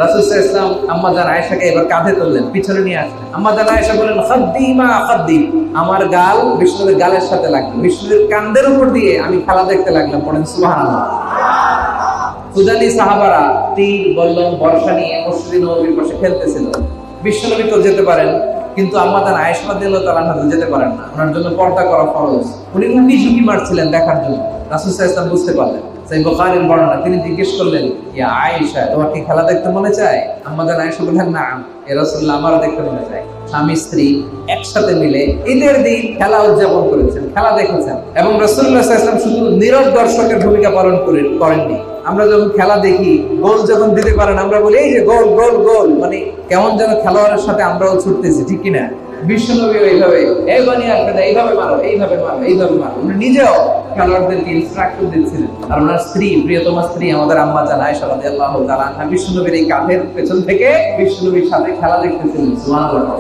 রাসূল সাল্লাল্লাহু আলাইহি ওয়াসাল্লাম আম্মা জান আয়েশাকে এবার কাঁধে তুললেন, পিছনে নিয়ে আসলেন। আম্মা জান আয়েশা বলেন, খাদ্দি মা খাদ্দি, আমার গাল বিষ্ণুর গালের সাথে লাগলো, বিষ্ণুর কাঁধের উপর দিয়ে আমি খেলা দেখতে লাগলাম। পড়েন সুবহানাল্লাহ। সুদানি সাহাবারা তীর বল্লম বর্ষা নিয়ে মসজিদে নববীর পাশে খেলতেছিল। বিশ্বনবী তো যেতে পারেন, কিন্তু আম্মা জান আয়েশা রাদিয়াল্লাহু তাআলা আনহা যেতে পারেন না, ওনার জন্য পর্দা করা ফরজ। উনি উকি ঝুঁকি মারছিলেন দেখার জন্য। রাসূল সাল্লাল্লাহু আলাইহি ওয়াসাল্লাম বুঝতে পারলেন। সহিহ বুখারীর বর্ণনা, তিনি জিজ্ঞেস করলেন, ইয়া আয়েশা, তোমার কি খেলা দেখতে মনে চায়? আম্মা জান আয়েশা বললেন, নাম ইয়া রাসূলুল্লাহ, আমারও দেখতে মনে চায়। স্বামী স্ত্রী একসাথে মিলে ঈদের দিন খেলা উদযাপন করেছেন, খেলা দেখেছেন, এবং রাসূলুল্লাহ সাল্লাল্লাহু আলাইহি ওয়াসাল্লাম শুধু নীরব দর্শকের ভূমিকা পালন করেননি। আমরা যখন খেলা দেখি, গোল যখন দিতে পারেন, আমরা বলি এই যে গোল গোল গোল, মানে কেমন যেন খেলোয়াড়ের সাথে আমরাও ছুটতেছি, ঠিক কিনা? বিশ্বনবীও এইভাবে, এই বানি আসবে, এইভাবে মারো, এইভাবে মারো, এইভাবে মারো। উনি নিজেও খেলোয়াড়দেরকে ইনস্ট্রাকশন দিচ্ছিলেন। আর ওনার স্ত্রী, প্রিয়তমা স্ত্রী আমাদের আম্মা জান আয়েশা রাদিয়াল্লাহু তাআলা আনহা বিশ্বনবীর এই কাঁধের পেছন থেকে বিশ্বনবীর সাথে খেলা দেখতেছিলেন। সুবহানাল্লাহ।